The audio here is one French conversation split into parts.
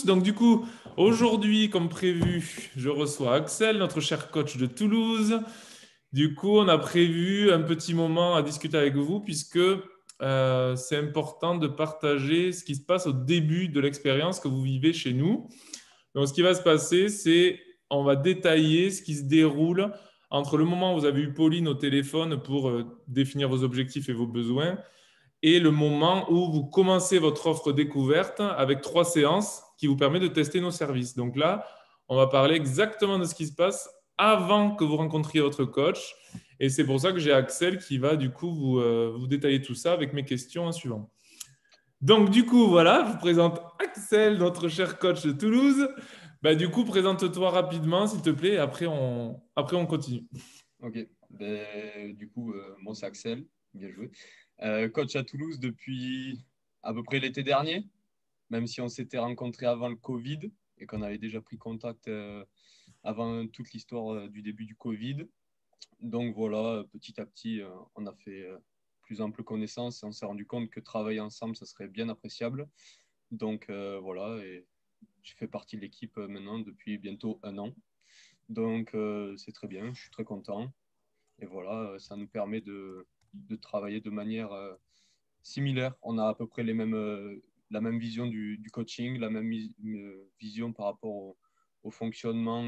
Donc du coup, aujourd'hui, comme prévu, je reçois Axel, notre cher coach de Toulouse. Du coup, on a prévu un petit moment à discuter avec vous puisque c'est important de partager ce qui se passe au début de l'expérience que vous vivez chez nous. Donc ce qui va se passer, c'est on va détailler ce qui se déroule entre le moment où vous avez eu Pauline au téléphone pour définir vos objectifs et vos besoins et le moment où vous commencez votre offre découverte avec 3 séances qui vous permet de tester nos services. Donc là, on va parler exactement de ce qui se passe avant que vous rencontriez votre coach. Et c'est pour ça que j'ai Axel qui va du coup vous détailler tout ça avec mes questions en suivant. Donc du coup, voilà, je vous présente Axel, notre cher coach de Toulouse. Bah, du coup, présente-toi rapidement, s'il te plaît, et après on continue. Ok, du coup, moi c'est Axel, bien joué. Coach à Toulouse depuis à peu près l'été dernier, même si on s'était rencontrés avant le Covid et qu'on avait déjà pris contact avant toute l'histoire du début du Covid. Donc voilà, petit à petit, on a fait plus ample connaissance et on s'est rendu compte que travailler ensemble, ça serait bien appréciable. Donc voilà, et je fais partie de l'équipe maintenant depuis bientôt un an. Donc c'est très bien, je suis très content. Et voilà, ça nous permet de travailler de manière similaire. On a à peu près la même vision du coaching, la même vision par rapport au fonctionnement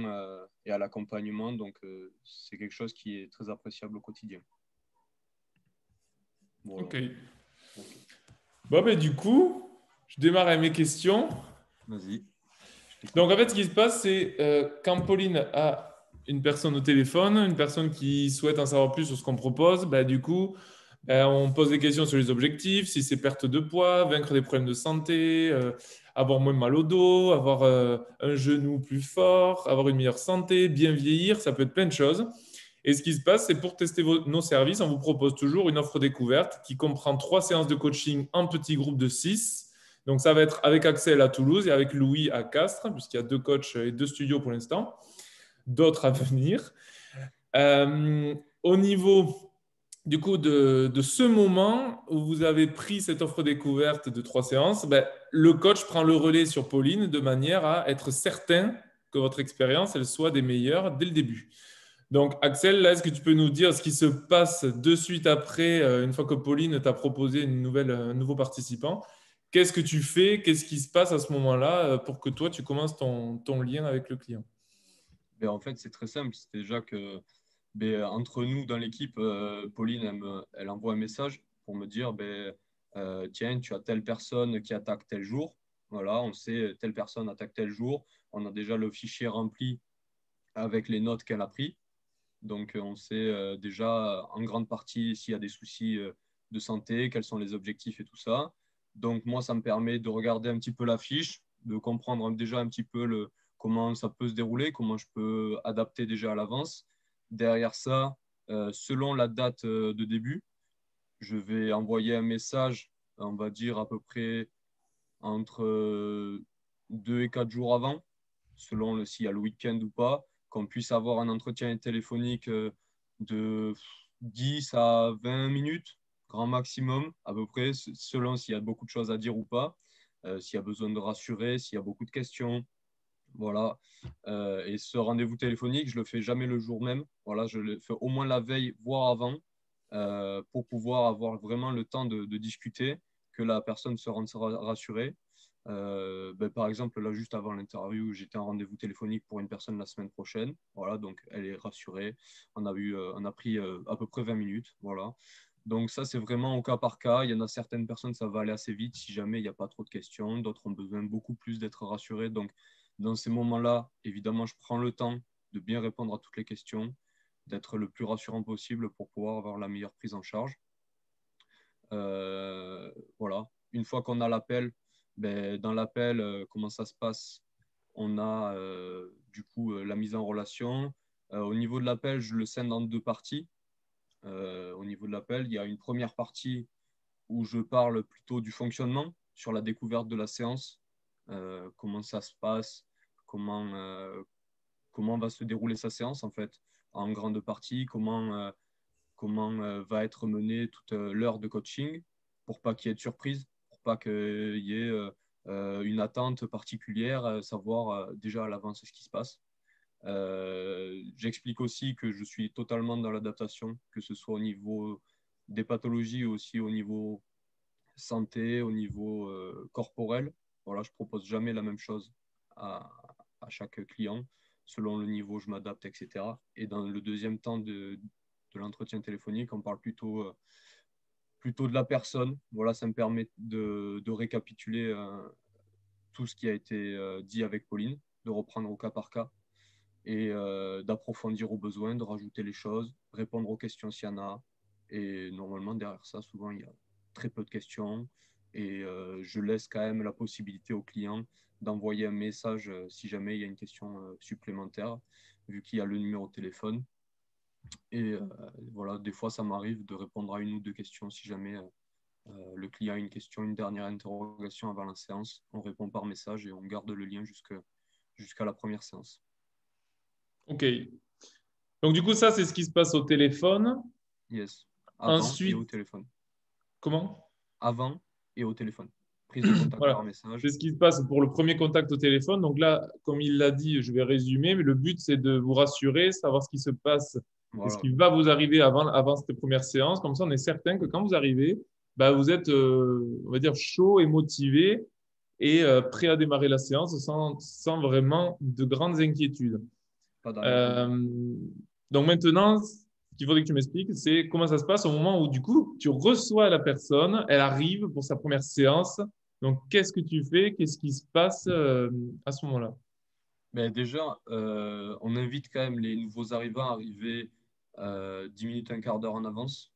et à l'accompagnement. Donc, c'est quelque chose qui est très appréciable au quotidien. Voilà. Ok. Ok. Bon, ben du coup, je démarre avec mes questions. Vas-y, je Donc, t'écoute. en fait, ce qui se passe, c'est quand Pauline a une personne au téléphone, une personne qui souhaite en savoir plus sur ce qu'on propose, bah, du coup, on pose des questions sur les objectifs, si c'est perte de poids, vaincre des problèmes de santé, avoir moins mal au dos, avoir un genou plus fort, avoir une meilleure santé, bien vieillir, ça peut être plein de choses. Et ce qui se passe, c'est pour tester nos services, on vous propose toujours une offre découverte qui comprend 3 séances de coaching en petits groupes de 6. Donc, ça va être avec Axel à Toulouse et avec Louis à Castres, puisqu'il y a 2 coachs et 2 studios pour l'instant, d'autres à venir. Au niveau du coup de ce moment où vous avez pris cette offre découverte de 3 séances, ben, le coach prend le relais sur Pauline de manière à être certain que votre expérience elle soit des meilleures dès le début. Donc, Axel, là, est-ce que tu peux nous dire ce qui se passe de suite après, une fois que Pauline t'a proposé un nouveau participant? Qu'est-ce que tu fais? Qu'est-ce qui se passe à ce moment-là pour que toi, tu commences ton lien avec le client? En fait, c'est très simple. C'est déjà que entre nous dans l'équipe, Pauline, elle envoie un message pour me dire tiens, tu as telle personne qui attaque tel jour. Voilà, on sait telle personne attaque tel jour. On a déjà le fichier rempli avec les notes qu'elle a pris. Donc, on sait déjà en grande partie s'il y a des soucis de santé, quels sont les objectifs et tout ça. Donc, moi, ça me permet de regarder un petit peu la fiche, de comprendre déjà un petit peu comment ça peut se dérouler, comment je peux adapter déjà à l'avance. Derrière ça, selon la date de début, je vais envoyer un message, on va dire à peu près entre 2 et 4 jours avant, selon s'il y a le week-end ou pas, qu'on puisse avoir un entretien téléphonique de 10 à 20 minutes, grand maximum, à peu près, selon s'il y a beaucoup de choses à dire ou pas, s'il y a besoin de rassurer, s'il y a beaucoup de questions. Voilà. Et ce rendez-vous téléphonique, je le fais jamais le jour même. Voilà, je le fais au moins la veille, voire avant, pour pouvoir avoir vraiment le temps de discuter, que la personne se rende rassurée. Par exemple, là, juste avant l'interview, j'étais en rendez-vous téléphonique pour une personne la semaine prochaine. Voilà, donc elle est rassurée. On a pris à peu près 20 minutes. Voilà. Donc ça, c'est vraiment au cas par cas. Il y en a certaines personnes, ça va aller assez vite si jamais il n'y a pas trop de questions. D'autres ont besoin beaucoup plus d'être rassurées. Donc, dans ces moments-là, évidemment, je prends le temps de bien répondre à toutes les questions, d'être le plus rassurant possible pour pouvoir avoir la meilleure prise en charge. Euh, voilà. Une fois qu'on a l'appel, dans l'appel, comment ça se passe? On a du coup la mise en relation. Au niveau de l'appel, je le scinde en 2 parties. Au niveau de l'appel, il y a une première partie où je parle plutôt du fonctionnement sur la découverte de la séance, comment ça se passe, comment, comment va se dérouler sa séance en fait, en grande partie, comment va être menée toute l'heure de coaching pour pas qu'il y ait de surprise, pour pas qu'il y ait une attente particulière, savoir déjà à l'avance ce qui se passe. J'explique aussi que je suis totalement dans l'adaptation, que ce soit au niveau des pathologies, aussi au niveau santé, au niveau corporel. Voilà, je propose jamais la même chose à, à chaque client. Selon le niveau, je m'adapte, etc. Et dans le deuxième temps de l'entretien téléphonique, on parle plutôt de la personne. Voilà, ça me permet de récapituler tout ce qui a été dit avec Pauline, de reprendre au cas par cas et d'approfondir aux besoins, de rajouter les choses, répondre aux questions s'il y en a. Et normalement, derrière ça, souvent, il y a très peu de questions. Et je laisse quand même la possibilité au client d'envoyer un message si jamais il y a une question supplémentaire, vu qu'il y a le numéro de téléphone. Et voilà, des fois, ça m'arrive de répondre à une ou deux questions si jamais le client a une question, une dernière interrogation avant la séance. On répond par message et on garde le lien jusqu'à la première séance. Ok. Donc, du coup, ça, c'est ce qui se passe au téléphone. Yes. Avant et au Ensuite, téléphone. comment? Avant et au téléphone. Prise de contact par Voilà. message. C'est ce qui se passe pour le premier contact au téléphone. Donc là, comme il l'a dit, je vais résumer, mais le but, c'est de vous rassurer, savoir ce qui se passe et ce Voilà. qui va vous arriver avant cette première séance. Comme ça, on est certain que quand vous arrivez, bah, vous êtes, on va dire, chaud et motivé et prêt à démarrer la séance sans vraiment de grandes inquiétudes. Pas d'arrière-goût. Euh, donc maintenant, ce qu'il faudrait que tu m'expliques, c'est comment ça se passe au moment où, du coup, tu reçois la personne, elle arrive pour sa première séance. Donc, qu'est-ce que tu fais? Qu'est-ce qui se passe à ce moment-là? Mais déjà, on invite quand même les nouveaux arrivants à arriver 10 minutes, un quart d'heure en avance.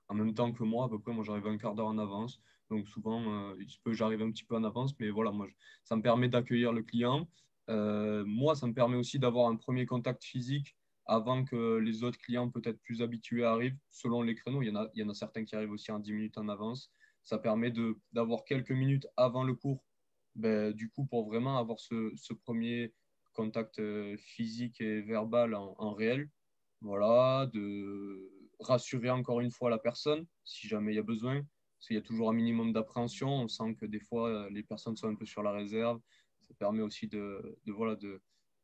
En même temps que moi, à peu près, moi j'arrive un quart d'heure en avance. Donc souvent, il se peut que j'arrive un petit peu en avance, mais voilà, moi, ça me permet d'accueillir le client. Moi, ça me permet aussi d'avoir un premier contact physique avant que les autres clients peut-être plus habitués arrivent, selon les créneaux. Il y en a certains qui arrivent aussi en 10 minutes en avance. Ça permet d'avoir quelques minutes avant le cours, ben, du coup, pour vraiment avoir ce premier contact physique et verbal en réel. Voilà, de rassurer encore une fois la personne si jamais il y a besoin. Parce qu'il y a toujours un minimum d'appréhension. On sent que des fois, les personnes sont un peu sur la réserve. Ça permet aussi voilà, de,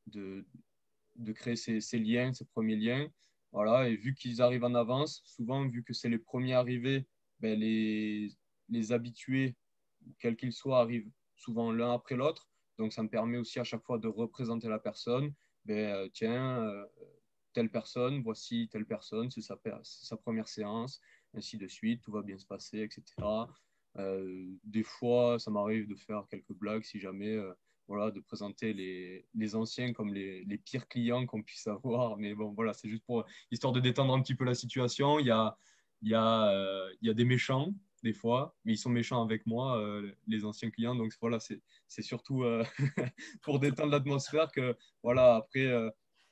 de créer ces liens, ces premiers liens. Voilà, et vu qu'ils arrivent en avance, souvent, vu que c'est les premiers arrivés, ben, les habitués, quels qu'ils soient, arrivent souvent l'un après l'autre. Donc, ça me permet aussi à chaque fois de représenter la personne. Ben, tiens, telle personne, voici telle personne, c'est sa première séance, ainsi de suite, tout va bien se passer, etc. Des fois, ça m'arrive de faire quelques blagues si jamais, voilà, de présenter les anciens comme les pires clients qu'on puisse avoir. Mais bon, voilà, c'est juste pour histoire de détendre un petit peu la situation. Il y a des méchants, des fois, mais ils sont méchants avec moi, les anciens clients. Donc voilà, c'est surtout pour détendre l'atmosphère que, voilà, après,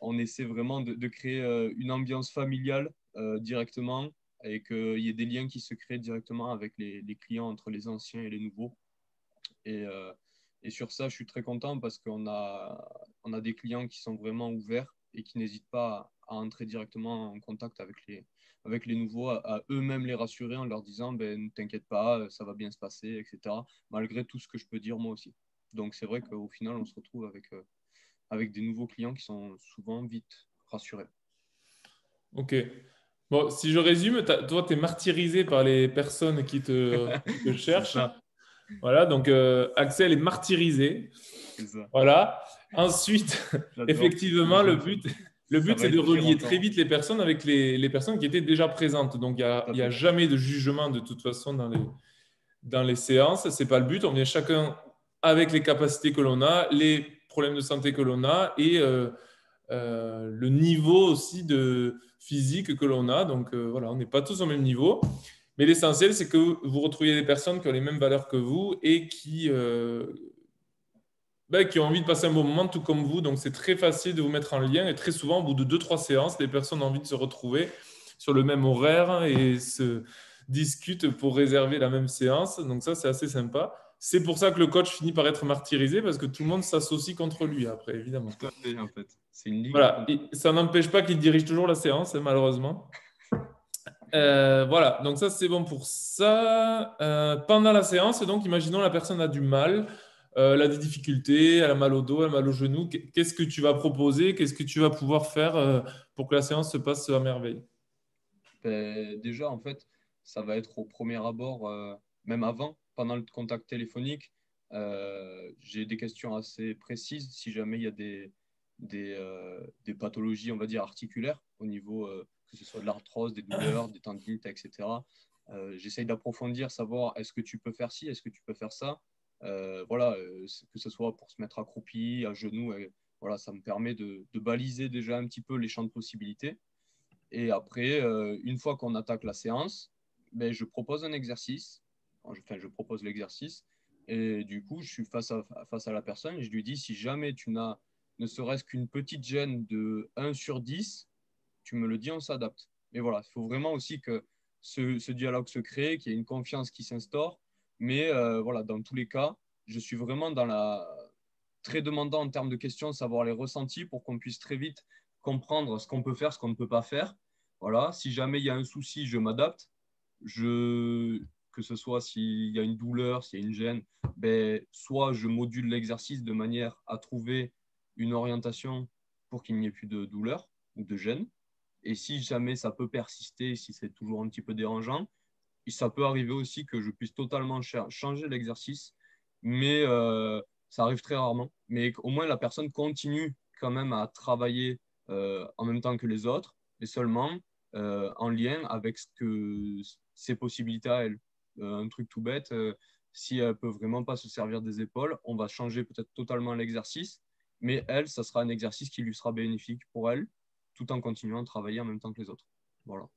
on essaie vraiment de créer une ambiance familiale directement et qu'il y ait des liens qui se créent directement avec les clients entre les anciens et les nouveaux. Et, euh, et sur ça, je suis très content parce qu'on a des clients qui sont vraiment ouverts et qui n'hésitent pas à entrer directement en contact avec les nouveaux, à eux-mêmes les rassurer en leur disant ben, ne t'inquiète pas, ça va bien se passer, etc. Malgré tout ce que je peux dire moi aussi. Donc c'est vrai qu'au final, on se retrouve avec des nouveaux clients qui sont souvent vite rassurés. Ok. Bon, si je résume, toi, tu es martyrisé par les personnes qui te C'est cherchent. ça, Voilà, donc Axel est martyrisé. c'est ça. Voilà. Ensuite, J'adore. effectivement, Mais le ça, but, le ça but, va c'est de être pire relier très encore. vite les personnes avec les personnes qui étaient déjà présentes. Donc, Tout à il y a fait. jamais de jugement de toute façon dans les séances. Ce n'est pas le but. On vient chacun avec les capacités que l'on a, les problèmes de santé que l'on a et le niveau aussi de physique que l'on a. Donc, voilà, on n'est pas tous au même niveau. Mais l'essentiel, c'est que vous retrouviez des personnes qui ont les mêmes valeurs que vous et qui ont envie de passer un bon moment tout comme vous. Donc, c'est très facile de vous mettre en lien. Et très souvent, au bout de deux, trois séances, les personnes ont envie de se retrouver sur le même horaire et se discutent pour réserver la même séance. Donc, ça, c'est assez sympa. C'est pour ça que le coach finit par être martyrisé parce que tout le monde s'associe contre lui après, évidemment. Tout à fait, en fait. C'est une ligue Voilà. contre. Et ça n'empêche pas qu'il dirige toujours la séance, hein, malheureusement. Voilà, donc ça c'est bon pour ça. Pendant la séance, donc imaginons la personne a du mal. elle a des difficultés, elle a mal au dos, elle a mal au genou. Qu'est-ce que tu vas proposer? Qu'est-ce que tu vas pouvoir faire pour que la séance se passe à merveille? Ben, déjà, en fait, ça va être au premier abord, même avant, pendant le contact téléphonique. J'ai des questions assez précises si jamais il y a des pathologies, on va dire, articulaires au niveau, que ce soit de l'arthrose, des douleurs, des tendinites, etc. J'essaye d'approfondir, savoir est-ce que tu peux faire ci, est-ce que tu peux faire ça. Voilà, que ce soit pour se mettre accroupi, à genoux. Voilà, ça me permet de baliser déjà un petit peu les champs de possibilités. Et après, une fois qu'on attaque la séance, ben, je propose un exercice. Enfin, je propose l'exercice. Et du coup, je suis face à la personne et je lui dis, si jamais tu n'as ne serait-ce qu'une petite gêne de 1/10, tu me le dis, on s'adapte. Mais voilà, il faut vraiment aussi que ce dialogue se crée, qu'il y ait une confiance qui s'instaure. Mais voilà, dans tous les cas, je suis vraiment dans la très demandant en termes de questions, savoir les ressentis pour qu'on puisse très vite comprendre ce qu'on peut faire, ce qu'on ne peut pas faire. Voilà, si jamais il y a un souci, je m'adapte. Que ce soit s'il y a une douleur, s'il y a une gêne, ben, soit je module l'exercice de manière à trouver une orientation pour qu'il n'y ait plus de douleur ou de gêne. Et si jamais ça peut persister, si c'est toujours un petit peu dérangeant, ça peut arriver aussi que je puisse totalement changer l'exercice, mais ça arrive très rarement. Mais au moins, la personne continue quand même à travailler en même temps que les autres, et seulement en lien avec ses possibilités à elle. Un truc tout bête, si elle peut vraiment pas se servir des épaules, on va changer peut-être totalement l'exercice, mais elle, ça sera un exercice qui lui sera bénéfique pour elle, tout en continuant à travailler en même temps que les autres. Voilà.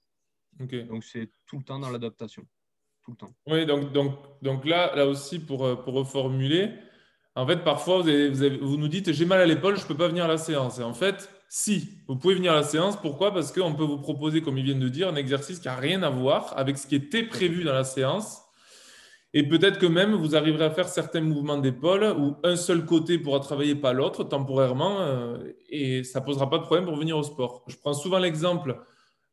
Ok. Donc, c'est tout le temps dans l'adaptation. Tout le temps. Oui, donc là aussi, pour reformuler, en fait, parfois, vous nous dites, j'ai mal à l'épaule, je ne peux pas venir à la séance. Et en fait, si, vous pouvez venir à la séance. Pourquoi? Parce qu'on peut vous proposer, comme ils viennent de dire, un exercice qui n'a rien à voir avec ce qui était Tout à fait. prévu dans la séance. Et peut-être que même, vous arriverez à faire certains mouvements d'épaule où un seul côté pourra travailler, pas l'autre, temporairement, et ça ne posera pas de problème pour venir au sport. Je prends souvent l'exemple.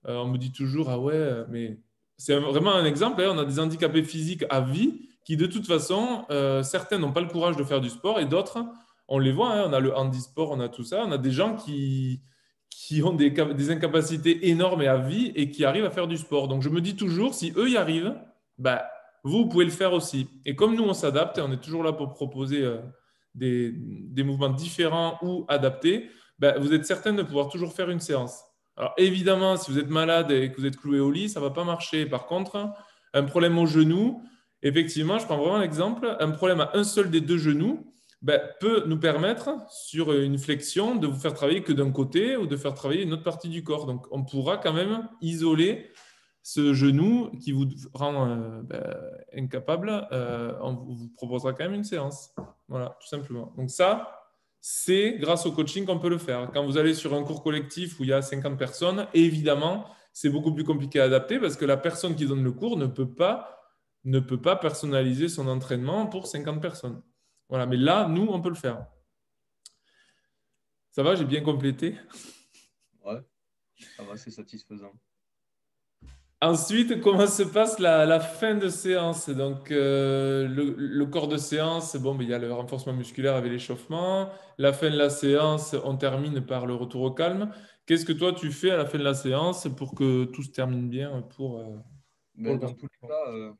On me dit toujours, ah ouais, mais c'est vraiment un exemple. Hein, on a des handicapés physiques à vie qui, de toute façon, certains n'ont pas le courage de faire du sport et d'autres, on les voit, hein, on a le handisport, on a tout ça. On a des gens qui ont des incapacités énormes et à vie et qui arrivent à faire du sport. Donc je me dis toujours, si eux y arrivent, bah, vous pouvez le faire aussi. Et comme nous, on s'adapte et on est toujours là pour proposer des mouvements différents ou adaptés, bah, vous êtes certain de pouvoir toujours faire une séance. Alors évidemment, si vous êtes malade et que vous êtes cloué au lit, ça ne va pas marcher. Par contre, un problème au genou, effectivement, je prends vraiment l'exemple, un problème à un seul des deux genoux ben, peut nous permettre, sur une flexion, de vous faire travailler que d'un côté ou de faire travailler une autre partie du corps. Donc on pourra quand même isoler ce genou qui vous rend incapable. On vous proposera quand même une séance. Voilà, tout simplement. Donc ça, c'est grâce au coaching qu'on peut le faire. Quand vous allez sur un cours collectif où il y a 50 personnes, évidemment, c'est beaucoup plus compliqué à adapter parce que la personne qui donne le cours ne peut pas personnaliser son entraînement pour 50 personnes. Voilà, mais là, nous, on peut le faire. Ça va, j'ai bien complété. Ouais, ça va, c'est satisfaisant. Ensuite, comment se passe la fin de séance? Donc, le corps de séance, bon, ben, il y a le renforcement musculaire avec l'échauffement. La fin de la séance, on termine par le retour au calme. Qu'est-ce que toi, tu fais à la fin de la séance pour que tout se termine bien pour Mais le dans tous les participant? cas,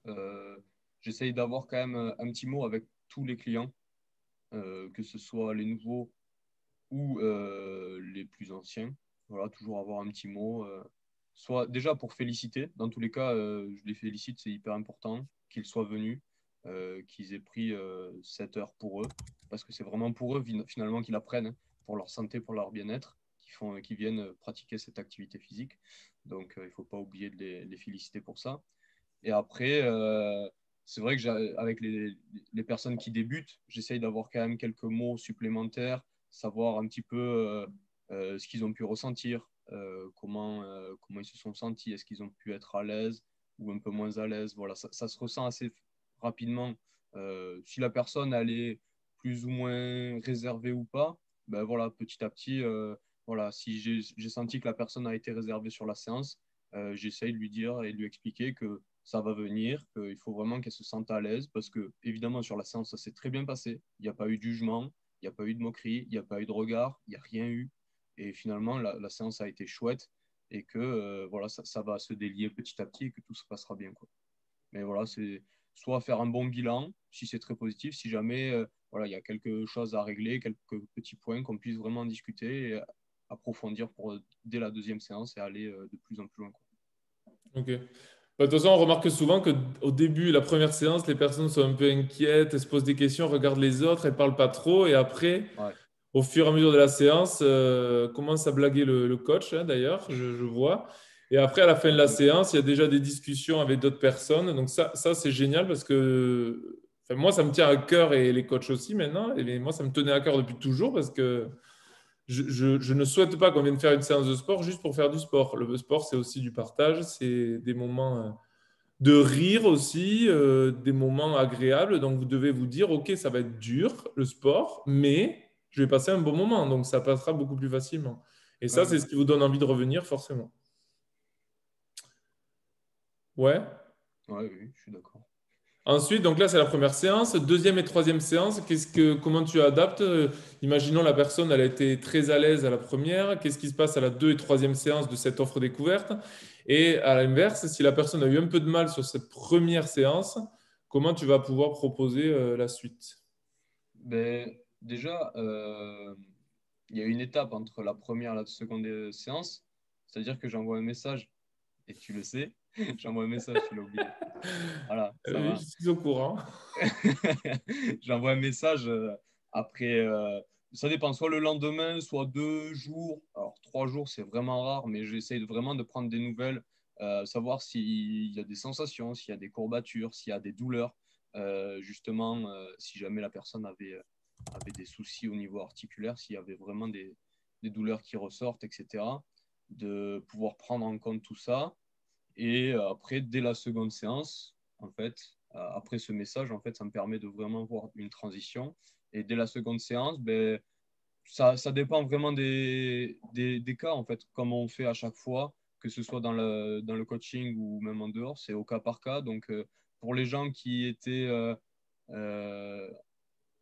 euh, j'essaye d'avoir quand même un petit mot avec tous les clients, que ce soit les nouveaux ou les plus anciens. Voilà, toujours avoir un petit mot. Soit déjà pour féliciter. Dans tous les cas, je les félicite, c'est hyper important qu'ils soient venus, qu'ils aient pris 7 heures pour eux, parce que c'est vraiment pour eux finalement qu'ils apprennent, hein, pour leur santé, pour leur bien-être, qu'ils viennent pratiquer cette activité physique. Donc, il ne faut pas oublier de les féliciter pour ça. Et après, c'est vrai que avec les personnes qui débutent, j'essaye d'avoir quand même quelques mots supplémentaires, savoir un petit peu ce qu'ils ont pu ressentir, comment ils se sont sentis, est-ce qu'ils ont pu être à l'aise ou un peu moins à l'aise. Voilà, ça se ressent assez rapidement. Si la personne elle est plus ou moins réservée ou pas, ben voilà, petit à petit, voilà, si j'ai senti que la personne a été réservée sur la séance, j'essaye de lui dire et de lui expliquer que ça va venir, qu'il faut vraiment qu'elle se sente à l'aise parce que, évidemment, sur la séance, ça s'est très bien passé. Il n'y a pas eu de jugement, il n'y a pas eu de moquerie, il n'y a pas eu de regard, il n'y a rien eu. Et finalement, la séance a été chouette et que voilà, ça va se délier petit à petit et que tout se passera bien, quoi. Mais voilà, c'est soit faire un bon bilan, si c'est très positif, si jamais voilà, il y a quelque chose à régler, quelques petits points qu'on puisse vraiment discuter et approfondir dès la deuxième séance et aller de plus en plus loin, quoi. Ok. Bah, de toute façon, on remarque souvent qu'au début, la première séance, les personnes sont un peu inquiètes, elles se posent des questions, regardent les autres, elles parlent pas trop. Et après, Ouais, au fur et à mesure de la séance, commence à blaguer le coach, hein, d'ailleurs, je vois. Et après, à la fin de un la peu. séance, il y a déjà des discussions avec d'autres personnes. Donc ça c'est génial parce que enfin, moi, ça me tient à cœur et les coachs aussi maintenant. Et moi, ça me tenait à cœur depuis toujours parce que je ne souhaite pas qu'on vienne faire une séance de sport juste pour faire du sport. Le sport, c'est aussi du partage, c'est des moments de rire aussi, des moments agréables. Donc, vous devez vous dire, OK, ça va être dur, le sport, mais je vais passer un bon moment. Donc, ça passera beaucoup plus facilement. Et Ouais, ça, c'est ouais, ce qui vous donne envie de revenir, forcément. Ouais. ouais, oui, je suis d'accord. Ensuite, donc là, c'est la première séance. Deuxième et troisième séance, comment tu adaptes? Imaginons la personne, elle a été très à l'aise à la première. Qu'est-ce qui se passe à la deux et troisième séance de cette offre découverte? Et à l'inverse, si la personne a eu un peu de mal sur cette première séance, comment tu vas pouvoir proposer la suite? Ben, déjà, il y a une étape entre la première et la seconde séance, c'est-à-dire que j'envoie un message, et tu le sais, j'envoie un message, tu l'as oublié. Voilà, ça Oui, va. je suis au courant. J'envoie un message après, ça dépend, soit le lendemain, soit 2 jours. Alors, 3 jours, c'est vraiment rare, mais j'essaye vraiment de prendre des nouvelles, savoir s'il y a des sensations, s'il y a des courbatures, s'il y a des douleurs. Justement, si jamais la personne avait des soucis au niveau articulaire, s'il y avait vraiment des douleurs qui ressortent, etc. De pouvoir prendre en compte tout ça. Et après, dès la seconde séance, en fait, après ce message, en fait, ça me permet de vraiment voir une transition. Et dès la seconde séance, ben, ça dépend vraiment des cas, en fait, comme on fait à chaque fois, que ce soit dans le coaching ou même en dehors, c'est au cas par cas. Donc, pour les gens qui étaient, euh,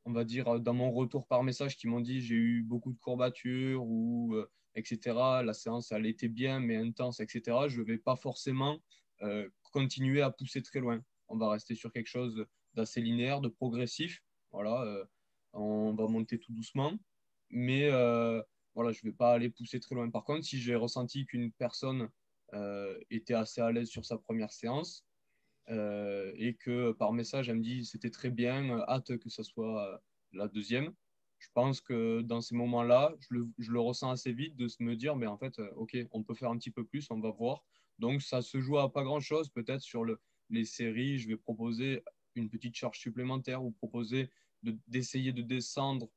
on va dire, dans mon retour par message, qui m'ont dit j'ai eu beaucoup de courbatures ou etc. La séance, elle était bien, mais intense, etc. Je ne vais pas forcément continuer à pousser très loin. On va rester sur quelque chose d'assez linéaire, de progressif. Voilà, on va monter tout doucement, mais voilà, je ne vais pas aller pousser très loin. Par contre, si j'ai ressenti qu'une personne était assez à l'aise sur sa première séance, et que par message, elle me dit c'était très bien, hâte que ce soit la deuxième. Je pense que dans ces moments-là, je le ressens assez vite de se me dire, mais en fait, ok, on peut faire un petit peu plus, on va voir. Donc ça se joue à pas grand-chose, peut-être sur les séries, je vais proposer une petite charge supplémentaire ou proposer d'essayer de descendre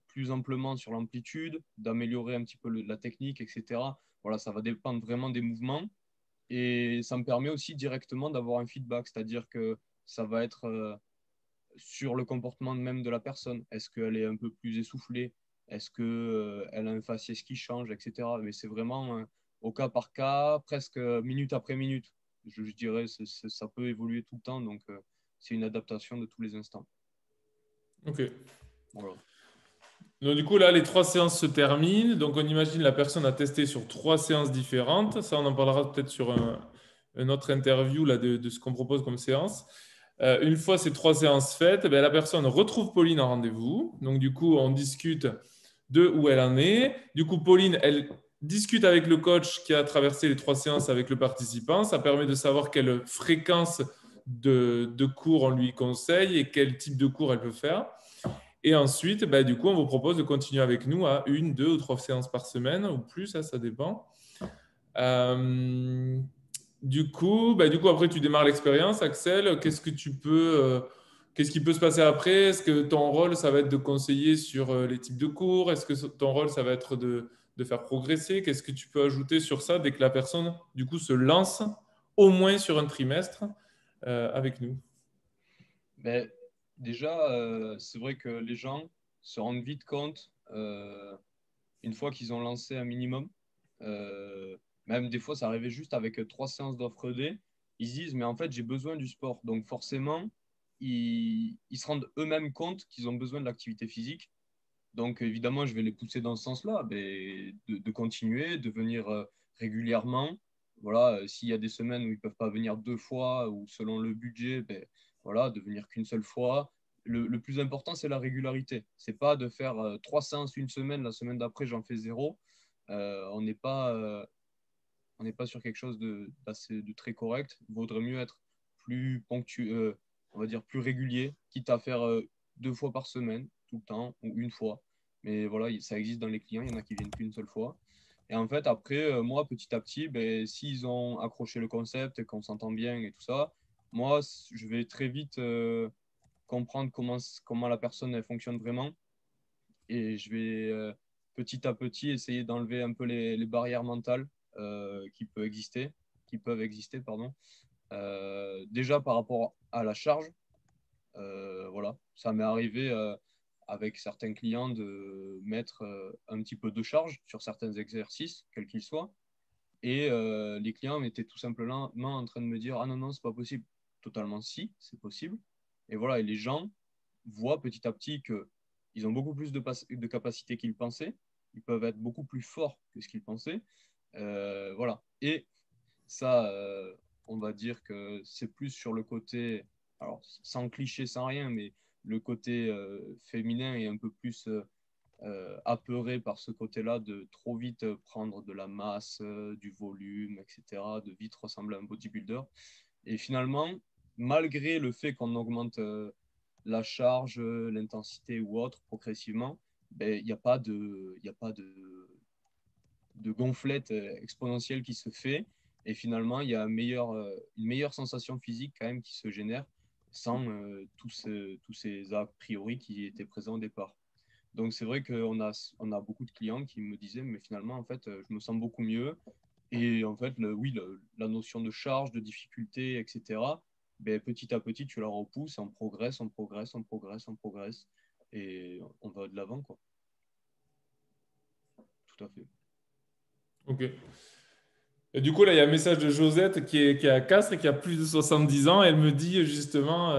plus amplement sur l'amplitude, d'améliorer un petit peu la technique, etc. Voilà, ça va dépendre vraiment des mouvements. Et ça me permet aussi directement d'avoir un feedback, c'est-à-dire que ça va être sur le comportement même de la personne. Est-ce qu'elle est un peu plus essoufflée? Est-ce qu'elle a un faciès qui change, etc. Mais c'est vraiment au cas par cas, presque minute après minute. Je dirais ça peut évoluer tout le temps, donc c'est une adaptation de tous les instants. Ok. Voilà. Donc, du coup, là, les trois séances se terminent. Donc, on imagine la personne a testé sur trois séances différentes. Ça, on en parlera peut-être sur un autre interview là, de ce qu'on propose comme séance. Une fois ces trois séances faites, eh bien, la personne retrouve Pauline en rendez-vous. Donc, du coup, on discute de où elle en est. Du coup, Pauline, elle discute avec le coach qui a traversé les trois séances avec le participant. Ça permet de savoir quelle fréquence de cours on lui conseille et quel type de cours elle peut faire. Et ensuite, bah, du coup, on vous propose de continuer avec nous à une, deux ou trois séances par semaine ou plus, ça dépend. Euh, du coup, après, tu démarres l'expérience, Axel. Qu'est-ce qui peut se passer après? Est-ce que ton rôle, ça va être de conseiller sur les types de cours? Est-ce que ton rôle, ça va être de faire progresser? Qu'est-ce que tu peux ajouter sur ça dès que la personne, du coup, se lance au moins sur un trimestre avec nous? Mais déjà, c'est vrai que les gens se rendent vite compte, une fois qu'ils ont lancé un minimum, même des fois, ça arrivait juste avec 3 séances d'offre D. ils se disent, mais en fait, j'ai besoin du sport. Donc forcément, ils se rendent eux-mêmes compte qu'ils ont besoin de l'activité physique. Donc évidemment, je vais les pousser dans ce sens-là, mais de continuer, de venir régulièrement. Voilà, s'il y a des semaines où ils ne peuvent pas venir 2 fois ou selon le budget, ben, voilà, de venir qu'une seule fois. Le plus important, c'est la régularité. C'est pas de faire 3 séances une semaine, la semaine d'après, j'en fais zéro. On n'est pas, on n'est pas sur quelque chose de très correct. Il vaudrait mieux être plus ponctuel, on va dire plus régulier, quitte à faire 2 fois par semaine, tout le temps, ou une fois. Mais voilà, ça existe dans les clients, il y en a qui viennent qu'une seule fois. Et en fait, après, moi, petit à petit, ben, s'ils ont accroché le concept et qu'on s'entend bien et tout ça, moi, je vais très vite comprendre comment la personne elle fonctionne vraiment. Et je vais petit à petit essayer d'enlever un peu les barrières mentales qui peuvent exister, pardon. Déjà par rapport à la charge, voilà, ça m'est arrivé avec certains clients de mettre un petit peu de charge sur certains exercices, quels qu'ils soient. Et les clients étaient tout simplement en train de me dire, ah non, non, c'est pas possible. Totalement si, c'est possible. Et voilà, et les gens voient petit à petit qu'ils ont beaucoup plus de capacité qu'ils pensaient. Ils peuvent être beaucoup plus forts que ce qu'ils pensaient. Voilà. Et ça, on va dire que c'est plus sur le côté, alors sans cliché, sans rien, mais le côté féminin est un peu plus apeuré par ce côté-là de trop vite prendre de la masse, du volume, etc., de vite ressembler à un bodybuilder. Et finalement, malgré le fait qu'on augmente la charge, l'intensité ou autre progressivement, ben, il n'y a pas de gonflette exponentielle qui se fait. Et finalement, il y a une meilleure sensation physique quand même qui se génère sans tous ces a priori qui étaient présents au départ. Donc c'est vrai on a beaucoup de clients qui me disaient, mais finalement, en fait, je me sens beaucoup mieux. Et en fait, oui, la notion de charge, de difficulté, etc., ben, petit à petit, tu la repousses, on progresse, on progresse, on progresse, on progresse. Et on va de l'avant, quoi. Tout à fait. Ok. Et du coup, là, il y a un message de Josette qui est à Castres et qui a plus de 70 ans. Elle me dit justement,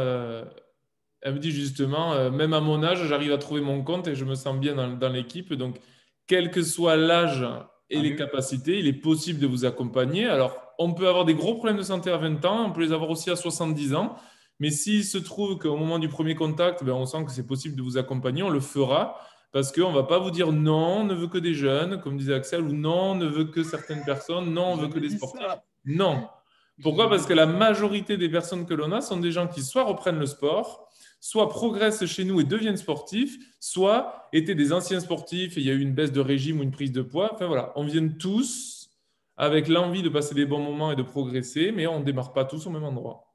même à mon âge, j'arrive à trouver mon compte et je me sens bien dans l'équipe. Donc, quel que soit l'âge et Tant les mieux. capacités, il est possible de vous accompagner. Alors, on peut avoir des gros problèmes de santé à 20 ans, on peut les avoir aussi à 70 ans. Mais s'il se trouve qu'au moment du premier contact, ben, on sent que c'est possible de vous accompagner, on le fera. Parce qu'on ne va pas vous dire non, on ne veut que des jeunes, comme disait Axel, ou non, on ne veut que certaines personnes, non, on veut que Jamais des dit sportifs. ça. Non. J'ai Pourquoi? jamais Parce que dit la ça. majorité des personnes que l'on a sont des gens qui soit reprennent le sport, soit progressent chez nous et deviennent sportifs, soit étaient des anciens sportifs et il y a eu une baisse de régime ou une prise de poids. Enfin voilà, on vient tous avec l'envie de passer des bons moments et de progresser, mais on ne démarre pas tous au même endroit.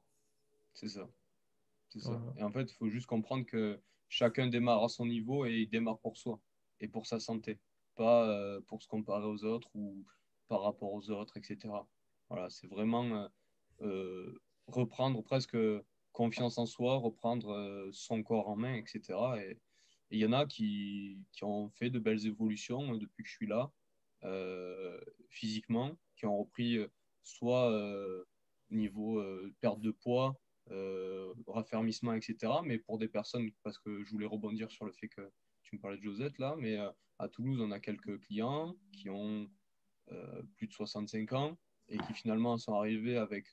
C'est ça. C'est ça. Voilà. Et en fait, il faut juste comprendre que chacun démarre à son niveau et il démarre pour soi et pour sa santé, pas pour se comparer aux autres ou par rapport aux autres, etc. Voilà, c'est vraiment reprendre presque confiance en soi, reprendre son corps en main, etc. Et il y en a qui ont fait de belles évolutions depuis que je suis là, physiquement, qui ont repris soit niveau perte de poids, raffermissement, etc. Mais pour des personnes, parce que je voulais rebondir sur le fait que tu me parlais de Josette là, mais à Toulouse, on a quelques clients qui ont plus de 65 ans et qui finalement sont arrivés avec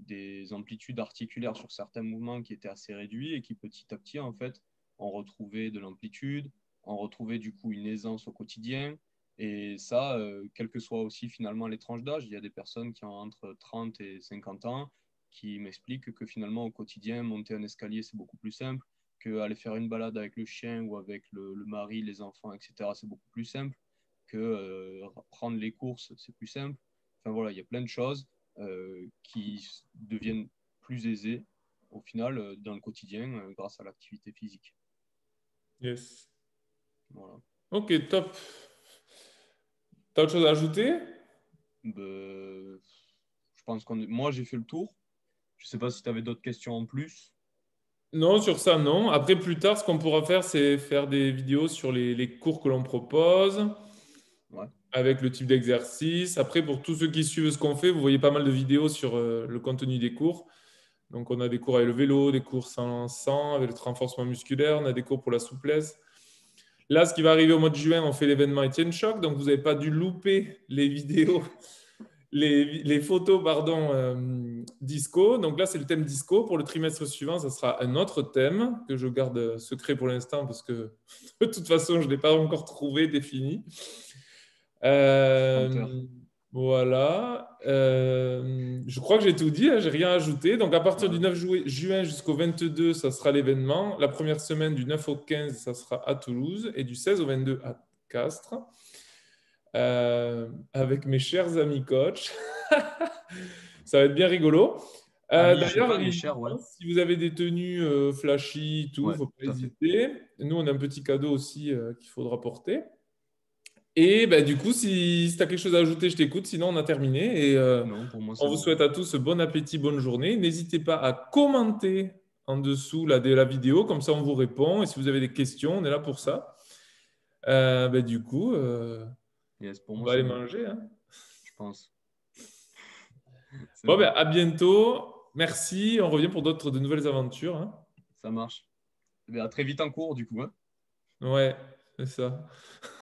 des amplitudes articulaires sur certains mouvements qui étaient assez réduits et qui petit à petit, en fait, ont retrouvé de l'amplitude, ont retrouvé du coup une aisance au quotidien. Et ça, quel que soit aussi finalement les tranches d'âge, il y a des personnes qui ont entre 30 et 50 ans qui m'expliquent que finalement au quotidien, monter un escalier, c'est beaucoup plus simple, qu'aller faire une balade avec le chien ou avec le mari, les enfants, etc., c'est beaucoup plus simple, que prendre les courses, c'est plus simple. Enfin voilà, il y a plein de choses qui deviennent plus aisées au final dans le quotidien grâce à l'activité physique. Yes. Voilà. Ok, top. T'as autre chose à ajouter? Ben, je pense moi j'ai fait le tour. Je sais pas si tu avais d'autres questions en plus. Non, sur ça, non. Après, plus tard, ce qu'on pourra faire, c'est faire des vidéos sur les cours que l'on propose. Ouais. avec le type d'exercice. Après, pour tous ceux qui suivent ce qu'on fait, vous voyez pas mal de vidéos sur le contenu des cours. Donc, on a des cours avec le vélo, des cours sans, avec le renforcement musculaire, on a des cours pour la souplesse. Là, ce qui va arriver au mois de juin, on fait l'événement Etienne Choc. Donc, vous n'avez pas dû louper les vidéos, les photos, pardon, disco. Donc là, c'est le thème disco. Pour le trimestre suivant, ça sera un autre thème que je garde secret pour l'instant parce que de toute façon, je ne l'ai pas encore trouvé défini. Menteur. Voilà. Je crois que j'ai tout dit, hein, j'ai rien ajouté. Donc, à partir du Ouais. 9 juin jusqu'au 22, ça sera l'événement. La première semaine, du 9 au 15, ça sera à Toulouse. Et du 16 au 22 à Castres. Avec mes chers amis coachs. Ça va être bien rigolo. Ami, je sais D'ailleurs, pas, mais cher, ouais. si vous avez des tenues flashy, tout, Ouais, faut pas tout à fait. hésiter. Nous, on a un petit cadeau aussi qu'il faudra porter. Et bah, du coup, si tu as quelque chose à ajouter, je t'écoute. Sinon, on a terminé. Et Non, pour moi, on c'est vous bon. souhaite à tous bon appétit, bonne journée. N'hésitez pas à commenter en dessous de la vidéo. Comme ça, on vous répond. Et si vous avez des questions, on est là pour ça. Bah, du coup, Yes, pour on moi, va c'est aller bon, manger, hein. je pense. C'est Bon, bon, bah, à bientôt. Merci. On revient pour de nouvelles aventures, hein. ça marche. Eh bien, à très vite en cours, du coup, hein. Ouais, c'est ça.